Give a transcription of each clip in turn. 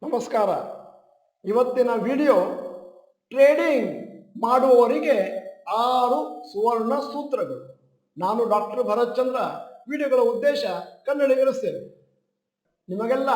ನಮಸ್ಕಾರ. ಇವತ್ತಿನ video trading ಮಾಡುವವರಿಗೆ 6 ಸುವರ್ಣ ಸೂತ್ರಗಳು. ನಾನು ಡಾಕ್ಟರ್ ಭರತ್ ಚಂದ್ರ. ವಿಡಿಯೋಗಳ ಉದ್ದೇಶ ಕನ್ನಡಿಗರ ಸೇವೆ. ನಿಮಗೆಲ್ಲ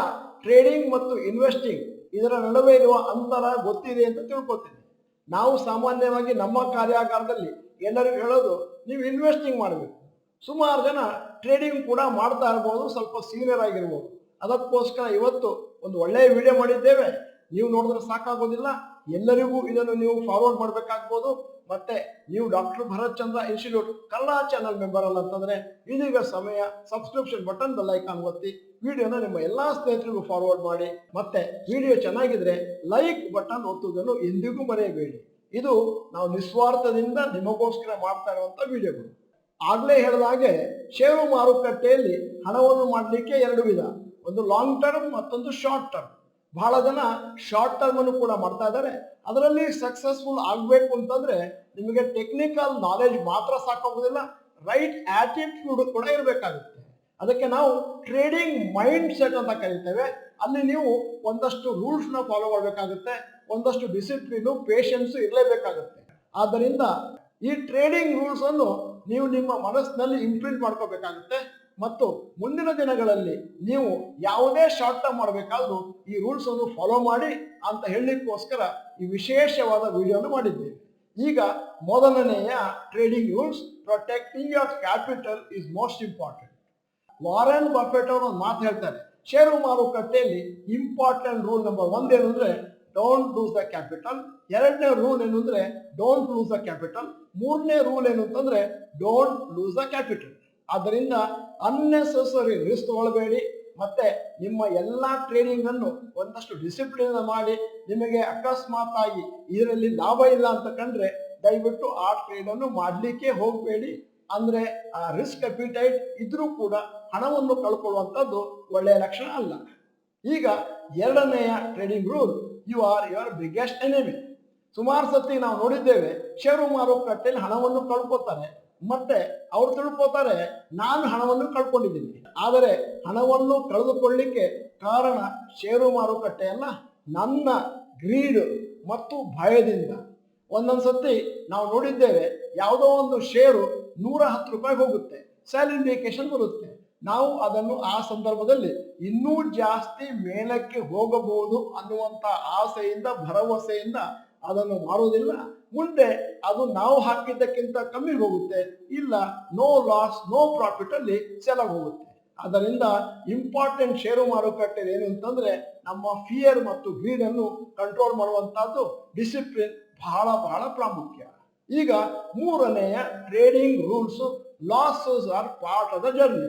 ಟ್ರೇಡಿಂಗ್ ಮತ್ತು ಇನ್ವೆಸ್ಟಿಂಗ್ ಇದರ ನಡುವೆ ಇರುವ ಅಂತರ ಗೊತ್ತಿದೆ ಅಂತ ತಿಳ್ಕೊತೀನಿ. ನಾವು ಸಾಮಾನ್ಯವಾಗಿ ನಮ್ಮ ಕಾರ್ಯಾಗಾರದಲ್ಲಿ ಎಲ್ಲರಿಗೂ ಹೇಳೋದು, ನೀವು ಇನ್ವೆಸ್ಟಿಂಗ್ ಮಾಡಬೇಕು. ಸುಮಾರು ಜನ ಟ್ರೇಡಿಂಗ್ ಕೂಡ ಮಾಡ್ತಾ ಇರ್ಬೋದು, ಸ್ವಲ್ಪ ಸೀನಿಯರ್ ಆಗಿರ್ಬೋದು. ಅದಕ್ಕೋಸ್ಕರ ಇವತ್ತು ಒಂದು ಒಳ್ಳೆಯ ವಿಡಿಯೋ ಮಾಡಿದ್ದೇವೆ. ನೀವು ನೋಡಿದ್ರೆ ಸಾಕಾಗೋದಿಲ್ಲ, ಎಲ್ಲರಿಗೂ ಇದನ್ನು ನೀವು ಫಾರ್ವರ್ಡ್ ಮಾಡಬೇಕಾಗ್ಬೋದು. ಮತ್ತೆ ನೀವು ಡಾಕ್ಟರ್ ಭರತ್ ಚಂದ್ರ ಇನ್ಸ್ಟಿಟ್ಯೂಟ್ ಕನ್ನಡ ಚಾನಲ್ ಮೆಂಬರ್ ಅಲ್ಲ ಅಂತಂದ್ರೆ ಇದೀಗ ಸಮಯ ಸಬ್ಸ್ಕ್ರಿಪ್ಷನ್ ಬಟನ್ ಬೆಲ್ ಐಕಾನ್ ಒತ್ತಿ ವಿಡಿಯೋನ ನಿಮ್ಮ ಎಲ್ಲಾ ಸ್ನೇಹಿತರಿಗೂ ಫಾರ್ವರ್ಡ್ ಮಾಡಿ. ಮತ್ತೆ ವಿಡಿಯೋ ಚೆನ್ನಾಗಿದ್ರೆ ಲೈಕ್ ಬಟನ್ ಒತ್ತುವುದನ್ನು ಎಂದಿಗೂ ಮರೆಯಬೇಡಿ. ಇದು ನಾವು ನಿಸ್ವಾರ್ಥದಿಂದ ನಿಮಗೋಸ್ಕರ ಮಾಡ್ತಾ ಇರುವಂತ ವಿಡಿಯೋಗಳು. ಆಗ್ಲೇ ಹೇಳಿದ ಹಾಗೆ ಷೇರು ಮಾರುಕಟ್ಟೆಯಲ್ಲಿ ಹಣವನ್ನು ಮಾಡಲಿಕ್ಕೆ 2 ವಿಧ, ಒಂದು ಲಾಂಗ್ ಟರ್ಮ್ ಮತ್ತೊಂದು ಶಾರ್ಟ್ ಟರ್ಮ್. ಬಹಳ ಜನ ಶಾರ್ಟ್ ಟರ್ಮ್ ಅನ್ನು ಕೂಡ ಮಾಡ್ತಾ ಇದ್ದಾರೆ. ಅದರಲ್ಲಿ ಸಕ್ಸಸ್ಫುಲ್ ಆಗಬೇಕು ಅಂತಂದ್ರೆ ನಿಮಗೆ ಟೆಕ್ನಿಕಲ್ ನಾಲೆಜ್ ಮಾತ್ರ ಸಾಕಾಗೋದಿಲ್ಲ, ರೈಟ್ ಆಟಿಟ್ಯೂಡ್ ಕೂಡ ಇರಬೇಕಾಗುತ್ತೆ. ಅದಕ್ಕೆ ನಾವು ಟ್ರೇಡಿಂಗ್ ಮೈಂಡ್ ಸೆಟ್ ಅಂತ ಕರಿತೇವೆ. ಅಲ್ಲಿ ನೀವು ಒಂದಷ್ಟು ರೂಲ್ಸ್ ನ ಫಾಲೋ ಮಾಡಬೇಕಾಗುತ್ತೆ, ಒಂದಷ್ಟು ಡಿಸಿಪ್ಲಿನ್ ಪೇಷನ್ಸ್ ಇರಲೇಬೇಕಾಗುತ್ತೆ. ಆದ್ದರಿಂದ ಈ ಟ್ರೇಡಿಂಗ್ ರೂಲ್ಸ್ ಅನ್ನು ನೀವು ನಿಮ್ಮ ಮನಸ್ಸಿನಲ್ಲಿ ಇಂಪ್ರಿಂಟ್ ಮಾಡ್ಕೋಬೇಕಾಗುತ್ತೆ. ಮತ್ತು ಮುಂದಿನ ದಿನಗಳಲ್ಲಿ ನೀವು ಯಾವುದೇ ಶಾರ್ಟ್ ಟರ್ಮ್ ಮಾಡಬೇಕಾದ್ರೂ ಈ ರೂಲ್ಸ್ ಅನ್ನು ಫಾಲೋ ಮಾಡಿ ಅಂತ ಹೇಳಲಿಕ್ಕೋಸ್ಕರ ಈ ವಿಶೇಷವಾದ ವಿಡಿಯೋನು ಮಾಡಿದ್ದೇವೆ. ಈಗ ಮೊದಲನೆಯ trading rules, protecting your capital is most important. Warren Buffett ಅವರು ಒಂದು ಮಾತು ಹೇಳ್ತಾರೆ, ಷೇರು ಮಾರುಕಟ್ಟೆಯಲ್ಲಿ ಇಂಪಾರ್ಟೆಂಟ್ ರೂಲ್ ನಂಬರ್ 1 ಏನು ಅಂದ್ರೆ ಡೋಂಟ್ ಲೂಸ್ ದ ಕ್ಯಾಪಿಟಲ್. 2ನೇ ರೂಲ್ ಏನು ಅಂದ್ರೆ ಡೋಂಟ್ ಲೂಸ್ ದ ಕ್ಯಾಪಿಟಲ್. 3ನೇ ರೂಲ್ ಏನು ಅಂತಂದ್ರೆ ಡೋಂಟ್ ಲೂಸ್ ದ ಕ್ಯಾಪಿಟಲ್. ಆದ್ದರಿಂದ ಅನ್ನೆಸೆಸರಿ ರಿಸ್ಕ್ ತಗೊಳ್ಬೇಡಿ. ಮತ್ತೆ ನಿಮ್ಮ ಎಲ್ಲಾ ಟ್ರೇಡಿಂಗ್ ಅನ್ನು ಒಂದಷ್ಟು ಡಿಸಿಪ್ಲಿನ್ ಮಾಡಿ. ನಿಮಗೆ ಅಕಸ್ಮಾತ್ ಆಗಿ ಇದರಲ್ಲಿ ಲಾಭ ಇಲ್ಲ ಅಂತ ಕಂಡ್ರೆ ದಯವಿಟ್ಟು ಆ ಟ್ರೇಡ್ ಅನ್ನು ಮಾಡ್ಲಿಕ್ಕೆ ಹೋಗಬೇಡಿ. ಅಂದ್ರೆ ಆ ರಿಸ್ಕ್ ಅಪಿಟೈಟ್ ಇದ್ರೂ ಕೂಡ ಹಣವನ್ನು ಕಳ್ಕೊಳ್ಳುವಂಥದ್ದು ಒಳ್ಳೆಯ ಲಕ್ಷಣ ಅಲ್ಲ. ಈಗ 2ನೆಯ trading rule, you are your biggest enemy. ಸುಮಾರು ಸತಿ ನಾವು ನೋಡಿದ್ದೇವೆ, ಷೇರು ಮಾರುಕಟ್ಟೆಯಲ್ಲಿ ಹಣವನ್ನು ಕಳ್ಕೊತಾರೆ, ಮತ್ತೆ ಅವ್ರು ತಿಳ್ಕೊತಾರೆ ನಾನು ಹಣವನ್ನು ಕಳ್ಕೊಂಡಿದ್ದೀನಿ. ಆದರೆ ಹಣವನ್ನು ಕಳೆದುಕೊಳ್ಳಿಕ್ಕೆ ಕಾರಣ ಷೇರು ಮಾರುಕಟ್ಟೆ ಅಲ್ಲ, ನನ್ನ ಗ್ರೀಡ್ ಮತ್ತು ಭಯದಿಂದ. ಒಂದೊಂದ್ಸತಿ ನಾವು ನೋಡಿದ್ದೇವೆ, ಯಾವುದೋ ಒಂದು ಷೇರು 110 ರೂಪಾಯಿ ಹೋಗುತ್ತೆ, ಸೆಲ್ ಇಂಡಿಕೇಶನ್ ಬರುತ್ತೆ. ನಾವು ಅದನ್ನು ಆ ಸಂದರ್ಭದಲ್ಲಿ ಇನ್ನೂ ಜಾಸ್ತಿ ಮೇಲಕ್ಕೆ ಹೋಗಬಹುದು ಅನ್ನುವಂತ ಆಸೆಯಿಂದ ಭರವಸೆಯಿಂದ ಅದನ್ನು ಮಾರುವುದಿಲ್ಲ. ಮುಂದೆ ಅದು ನಾವು ಹಾಕಿದ್ದಕ್ಕಿಂತ ಕಮ್ಮಿ ಹೋಗುತ್ತೆ, ಇಲ್ಲ ನೋ ಲಾಸ್ ನೋ ಪ್ರಾಫಿಟ್ ಅಲ್ಲಿ ಸೆಲ್ ಹೋಗುತ್ತೆ. ಅದರಿಂದ ಇಂಪಾರ್ಟೆಂಟ್ ಷೇರು ಮಾರುಕಟ್ಟೆ ಏನು ಅಂತಂದ್ರೆ ನಮ್ಮ ಫಿಯರ್ ಮತ್ತು ಗ್ರೀಡ್ ಅನ್ನು ಕಂಟ್ರೋಲ್ ಮಾಡುವಂತಹದ್ದು ಡಿಸಿಪ್ಲಿನ್ ಬಹಳ ಬಹಳ ಪ್ರಾಮುಖ್ಯ. ಈಗ 3ನೆಯ trading rules, losses are part of the journey.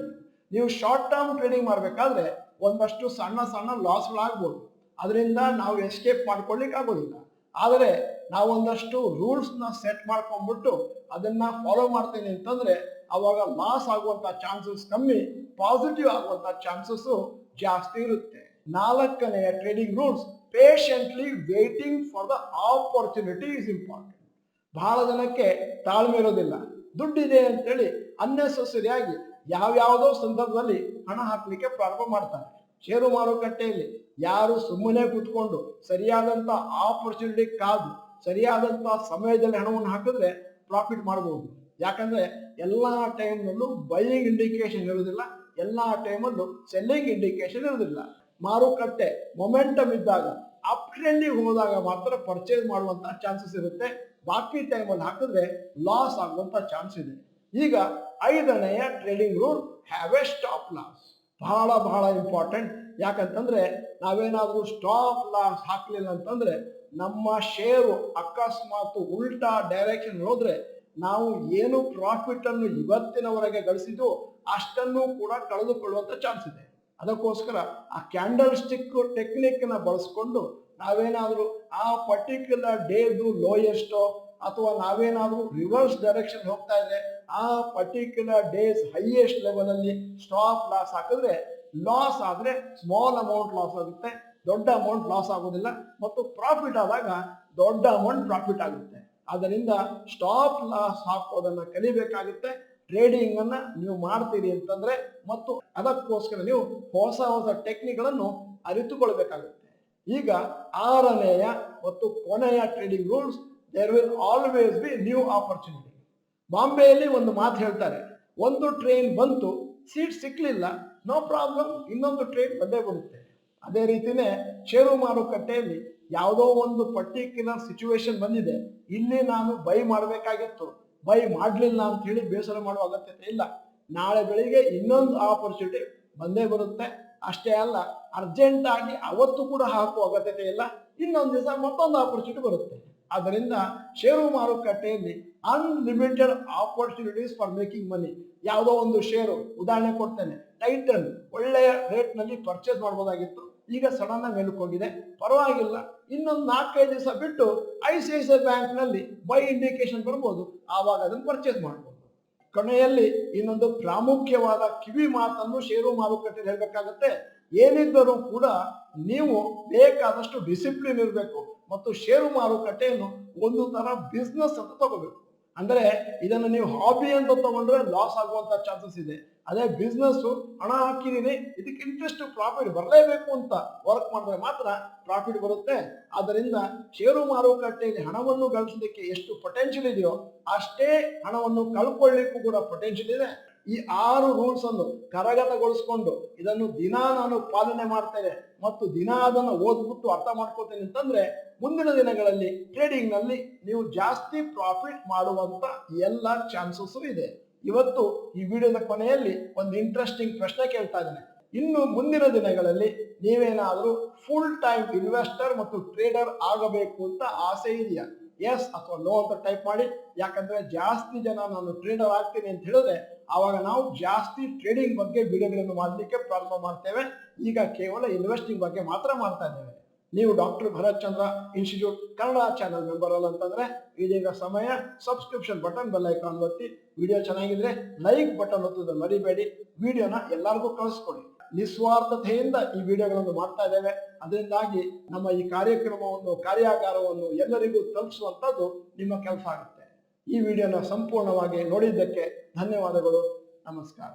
ನೀವು ಶಾರ್ಟ್ ಟರ್ಮ್ ಟ್ರೇಡಿಂಗ್ ಮಾಡಬೇಕಾದ್ರೆ ಒಂದಷ್ಟು ಸಣ್ಣ ಸಣ್ಣ ಲಾಸ್ಗಳಾಗ್ಬೋದು, ಅದರಿಂದ ನಾವು ಎಸ್ಕೇಪ್ ಮಾಡ್ಕೊಳ್ಳಿಕ್ಕೆ ಆಗೋದಿಲ್ಲ. ಆದರೆ ನಾವೊಂದಷ್ಟು ರೂಲ್ಸ್ ನ ಸೆಟ್ ಮಾಡ್ಕೊಂಡ್ಬಿಟ್ಟು ಅದನ್ನ ಫಾಲೋ ಮಾಡ್ತೀನಿ ಅಂತಂದ್ರೆ ಅವಾಗ ಲಾಸ್ ಆಗುವಂತ ಚಾನ್ಸಸ್ ಕಮ್ಮಿ, ಪಾಸಿಟಿವ್ ಆಗುವಂತ ಚಾನ್ಸಸ್ ಜಾಸ್ತಿ ಇರುತ್ತೆ. 4ನೆಯ trading rules, patiently waiting for the opportunity is important. ಬಹಳ ಜನಕ್ಕೆ ತಾಳ್ಮೆ ಇರೋದಿಲ್ಲ, ದುಡ್ಡಿದೆ ಅಂತೇಳಿ ಅನ್ನೆಸೆಸರಿ ಆಗಿ ಯಾವ್ಯಾವುದೋ ಸಂದರ್ಭದಲ್ಲಿ ಹಣ ಹಾಕ್ಲಿಕ್ಕೆ ಪ್ರಾರಂಭ ಮಾಡ್ತಾರೆ. ಷೇರು ಮಾರುಕಟ್ಟೆಯಲ್ಲಿ ಯಾರು ಸುಮ್ಮನೆ ಕೂತ್ಕೊಂಡು ಸರಿಯಾದಂತ ಆಪರ್ಚುನಿಟಿ ಕಾದು ಸರಿಯಾದಂತ ಸಮಯದಲ್ಲಿ ಹಣವನ್ನು ಹಾಕಿದ್ರೆ ಪ್ರಾಫಿಟ್ ಮಾಡಬಹುದು. ಯಾಕಂದ್ರೆ ಎಲ್ಲಾ ಟೈಮ್ನಲ್ಲೂ ಬೈಯಿಂಗ್ ಇಂಡಿಕೇಶನ್ ಇರುವುದಿಲ್ಲ, ಎಲ್ಲಾ ಟೈಮಲ್ಲೂ ಸೆಲ್ಲಿಂಗ್ ಇಂಡಿಕೇಶನ್ ಇರುವುದಿಲ್ಲ. ಮಾರುಕಟ್ಟೆ ಮೊಮೆಂಟಮ್ ಇದ್ದಾಗ ಅಪ್ ಟ್ರೆಂಡಿಗೆ ಹೋದಾಗ ಮಾತ್ರ ಪರ್ಚೇಸ್ ಮಾಡುವಂತ ಚಾನ್ಸಸ್ ಇರುತ್ತೆ. ಬಾಕಿ ಟೈಮಲ್ಲಿ ಹಾಕಿದ್ರೆ ಲಾಸ್ ಆಗುವಂತ ಚಾನ್ಸ್ ಇದೆ. ಈಗ 5ನೆಯ trading rule, have a stop loss. ಬಹಳ ಬಹಳ ಇಂಪಾರ್ಟೆಂಟ್. ಯಾಕಂತಂದ್ರೆ ನಾವೇನಾದ್ರೂ ಸ್ಟಾಪ್ ಲಾಸ್ ಹಾಕ್ಲಿಲ್ಲ ಅಂತಂದ್ರೆ ನಮ್ಮ ಷೇರು ಅಕಸ್ಮಾತ್ ಉಲ್ಟಾ ಡೈರೆಕ್ಷನ್ ಹೋದ್ರೆ ನಾವು ಏನು ಪ್ರಾಫಿಟ್ ಅನ್ನು ಇವತ್ತಿನವರೆಗೆ ಗಳಿಸಿದ್ದು ಅಷ್ಟನ್ನು ಕೂಡ ಕಳೆದುಕೊಳ್ಳುವಂತ ಚಾನ್ಸ್ ಇದೆ. ಅದಕ್ಕೋಸ್ಕರ ಆ ಕ್ಯಾಂಡಲ್ ಸ್ಟಿಕ್ ಟೆಕ್ನಿಕ್ ನ ಬಳಸ್ಕೊಂಡು ನಾವೇನಾದ್ರೂ ಆ ಪರ್ಟಿಕ್ಯುಲರ್ ಡೇದು ಲೋಯೆಸ್ಟೋ ಅಥವಾ ನಾವೇನಾದ್ರೂ ರಿವರ್ಸ್ ಡೈರೆಕ್ಷನ್ ಹೋಗ್ತಾ ಇದ್ರೆ ಆ ಪರ್ಟಿಕ್ಯುಲರ್ ಡೇಸ್ ಹೈಯೆಸ್ಟ್ ಲೆವೆಲ್ ಅಲ್ಲಿ ಸ್ಟಾಪ್ ಲಾಸ್ ಹಾಕಿದ್ರೆ ಲಾಸ್ ಆದ್ರೆ ಸ್ಮಾಲ್ ಅಮೌಂಟ್ ಲಾಸ್ ಆಗುತ್ತೆ, ದೊಡ್ಡ ಅಮೌಂಟ್ ಲಾಸ್ ಆಗೋದಿಲ್ಲ. ಮತ್ತು ಪ್ರಾಫಿಟ್ ಆದಾಗ ದೊಡ್ಡ ಅಮೌಂಟ್ ಪ್ರಾಫಿಟ್ ಆಗುತ್ತೆ. ಅದರಿಂದ ಸ್ಟಾಪ್ ಲಾಸ್ ಹಾಕೋದನ್ನ ಕಲಿಬೇಕಾಗುತ್ತೆ. ಟ್ರೇಡಿಂಗ್ ಅನ್ನ ನೀವು ಮಾಡ್ತೀರಿ ಅಂತಂದ್ರೆ ಮತ್ತು ಅದಕ್ಕೋಸ್ಕರ ನೀವು ಹೊಸ ಹೊಸ ಟೆಕ್ನಿಕ್ಗಳನ್ನು ಅರಿತುಕೊಳ್ಬೇಕಾಗುತ್ತೆ. ಈಗ 6ನೆಯ ಮತ್ತು ಕೊನೆಯ trading rules, there will always be new opportunity. ಬಾಂಬೆಯಲ್ಲಿ ಒಂದು ಮಾತು ಹೇಳ್ತಾರೆ, ಒಂದು ಟ್ರೈನ್ ಬಂತು, ಸೀಟ್ ಸಿಕ್ಲಿಲ್ಲ, ನೋ ಪ್ರಾಬ್ಲಮ್, ಇನ್ನೊಂದು ಟ್ರೈನ್ ಬಂದೇ ಬರುತ್ತೆ. ಅದೇ ರೀತಿನೇ ಷೇರು ಮಾರುಕಟ್ಟೆಯಲ್ಲಿ ಯಾವುದೋ ಒಂದು ಪರ್ಟಿಕ್ಯುಲರ್ ಸಿಚುವೇಶನ್ ಬಂದಿದೆ, ಇಲ್ಲಿ ನಾನು ಬೈ ಮಾಡಬೇಕಾಗಿತ್ತು, ಬೈ ಮಾಡಲಿಲ್ಲ ಅಂತ ಹೇಳಿ ಬೇಸರ ಮಾಡುವ ಅಗತ್ಯತೆ ಇಲ್ಲ. ನಾಳೆ ಬೆಳಿಗ್ಗೆ ಇನ್ನೊಂದು ಆಪರ್ಚುನಿಟಿ ಬಂದೇ ಬರುತ್ತೆ. ಅಷ್ಟೇ ಅಲ್ಲ, ಅರ್ಜೆಂಟ್ ಆಗಿ ಅವತ್ತು ಕೂಡ ಹಾಕುವ ಅಗತ್ಯತೆ ಇಲ್ಲ, ಇನ್ನೊಂದು ದಿವಸ ಮತ್ತೊಂದು ಆಪರ್ಚುನಿಟಿ ಬರುತ್ತೆ. ಆದ್ದರಿಂದ ಷೇರು ಮಾರುಕಟ್ಟೆಯಲ್ಲಿ unlimited opportunities for making money. ಯಾವುದೋ ಒಂದು ಷೇರು, ಉದಾಹರಣೆ ಕೊಡ್ತೇನೆ, ಟೈಟನ್ ಒಳ್ಳೆಯ ರೇಟ್ನಲ್ಲಿ ಪರ್ಚೇಸ್ ಮಾಡ್ಬೋದಾಗಿತ್ತು, ಈಗ ಸಡನ್ ಆಗಿ ಮೇಲಕ್ಕೆ ಹೋಗಿದೆ, ಪರವಾಗಿಲ್ಲ, ಇನ್ನೊಂದು 4-5 ದಿವಸ ಬಿಟ್ಟು ICICI ಬ್ಯಾಂಕ್ನಲ್ಲಿ ಬೈ ಇಂಡಿಕೇಶನ್ ಬರ್ಬೋದು, ಆವಾಗ ಅದನ್ನು ಪರ್ಚೇಸ್ ಮಾಡ್ಬೋದು. ಕೊನೆಯಲ್ಲಿ ಇನ್ನೊಂದು ಪ್ರಾಮುಖ್ಯವಾದ ಕಿವಿ ಮಾತನ್ನು ಷೇರು ಮಾರುಕಟ್ಟೆಯಲ್ಲಿ ಹೇಳಬೇಕಾಗತ್ತೆ. ಏನಿದ್ದರೂ ಕೂಡ ನೀವು ಬೇಕಾದಷ್ಟು ಡಿಸಿಪ್ಲಿನ್ ಇರಬೇಕು ಮತ್ತು ಷೇರು ಮಾರುಕಟ್ಟೆಯನ್ನು ಒಂದು ತರ ಬಿಸ್ನೆಸ್ ಅಂತ ತಗೋಬೇಕು. ಅಂದ್ರೆ ಇದನ್ನು ನೀವು ಹಾಬಿ ಅಂತ ತಗೊಂಡ್ರೆ ಲಾಸ್ ಆಗುವಂತ ಚಾನ್ಸಸ್ ಇದೆ. ಅದೇ ಬಿಸ್ನೆಸ್, ಹಣ ಹಾಕಿದೀನಿ, ಇದಕ್ಕೆ ಇಂಟ್ರೆಸ್ಟ್ ಪ್ರಾಫಿಟ್ ಬರಲೇಬೇಕು ಅಂತ ವರ್ಕ್ ಮಾಡಿದ್ರೆ ಮಾತ್ರ ಪ್ರಾಫಿಟ್ ಬರುತ್ತೆ. ಆದ್ದರಿಂದ ಷೇರು ಮಾರುಕಟ್ಟೆಯಲ್ಲಿ ಹಣವನ್ನು ಗಳಿಸಲಿಕ್ಕೆ ಎಷ್ಟು ಪೊಟೆನ್ಷಿಯಲ್ ಇದೆಯೋ ಅಷ್ಟೇ ಹಣವನ್ನು ಕಳ್ಕೊಳ್ಳಿಕ್ಕೂ ಕೂಡ ಪೊಟೆನ್ಷಿಯಲ್ ಇದೆ. ಈ 6 ರೂಲ್ಸ್ ಅನ್ನು ಕರಗತಗೊಳಿಸ್ಕೊಂಡು ಇದನ್ನು ದಿನ ನಾನು ಪಾಲನೆ ಮಾಡ್ತೇನೆ ಮತ್ತು ದಿನ ಅದನ್ನು ಓದ್ಬಿಟ್ಟು ಅರ್ಥ ಮಾಡ್ಕೋತೇನೆ ಅಂತಂದ್ರೆ ಮುಂದಿನ ದಿನಗಳಲ್ಲಿ ಟ್ರೇಡಿಂಗ್ ನಲ್ಲಿ ನೀವು ಜಾಸ್ತಿ ಪ್ರಾಫಿಟ್ ಮಾಡುವಂತ ಎಲ್ಲ ಚಾನ್ಸಸ್ ಇದೆ. ಇವತ್ತು ಈ ವಿಡಿಯೋದ ಕೊನೆಯಲ್ಲಿ ಒಂದು ಇಂಟ್ರೆಸ್ಟಿಂಗ್ ಪ್ರಶ್ನೆ ಕೇಳ್ತಾ ಇದ್ದೇನೆ. ಇನ್ನು ಮುಂದಿನ ದಿನಗಳಲ್ಲಿ ನೀವೇನಾದರೂ ಫುಲ್ ಟೈಮ್ ಇನ್ವೆಸ್ಟರ್ ಮತ್ತು ಟ್ರೇಡರ್ ಆಗಬೇಕು ಅಂತ ಆಸೆ ಇದೆಯಾ? ಎಸ್ ಅಥವಾ ನೋ ಅಂತ ಟೈಪ್ ಮಾಡಿ. ಯಾಕಂದ್ರೆ ಜಾಸ್ತಿ ಜನ ನಾನು ಟ್ರೇಡರ್ ಆಗ್ತೀನಿ ಅಂತ ಹೇಳಿದ್ರೆ ಆವಾಗ ನಾವು ಜಾಸ್ತಿ ಟ್ರೇಡಿಂಗ್ ಬಗ್ಗೆ ವಿಡಿಯೋಗಳನ್ನು ಮಾಡಲಿಕ್ಕೆ ಪ್ರಾರಂಭ ಮಾಡ್ತೇವೆ. ಈಗ ಕೇವಲ ಇನ್ವೆಸ್ಟಿಂಗ್ ಬಗ್ಗೆ ಮಾತ್ರ ಮಾಡ್ತಾ ಇದ್ದೇವೆ. ನೀವು ಡಾಕ್ಟರ್ ಭರತ್ ಚಂದ್ರ ಇನ್ಸ್ಟಿಟ್ಯೂಟ್ ಕನ್ನಡ ಚಾನಲ್ ಮೆಂಬರ್ ಅಲ್ಲ ಅಂತಂದ್ರೆ ಇದೀಗ ಸಮಯ ಸಬ್ಸ್ಕ್ರಿಪ್ಷನ್ ಬಟನ್, ಬೆಲ್ ಐಕಾನ್ ಒತ್ತಿ. ವಿಡಿಯೋ ಚೆನ್ನಾಗಿದ್ರೆ ಲೈಕ್ ಬಟನ್ ಒತ್ತೋದನ್ನು ಮರಿಬೇಡಿ. ವಿಡಿಯೋನ ಎಲ್ಲರಿಗೂ ಕಳಿಸ್ಕೊಡಿ. ನಿಸ್ವಾರ್ಥತೆಯಿಂದ ಈ ವಿಡಿಯೋಗಳನ್ನು ಮಾಡ್ತಾ ಇದ್ದೇವೆ. ಅದರಿಂದಾಗಿ ನಮ್ಮ ಈ ಕಾರ್ಯಾಗಾರವನ್ನು ಎಲ್ಲರಿಗೂ ತಲುಪಿಸುವಂಥದ್ದು ನಿಮ್ಮ ಕೆಲಸ ಆಗುತ್ತೆ. ಈ ವಿಡಿಯೋನ ಸಂಪೂರ್ಣವಾಗಿ ನೋಡಿದ್ದಕ್ಕೆ ಧನ್ಯವಾದಗಳು. ನಮಸ್ಕಾರ.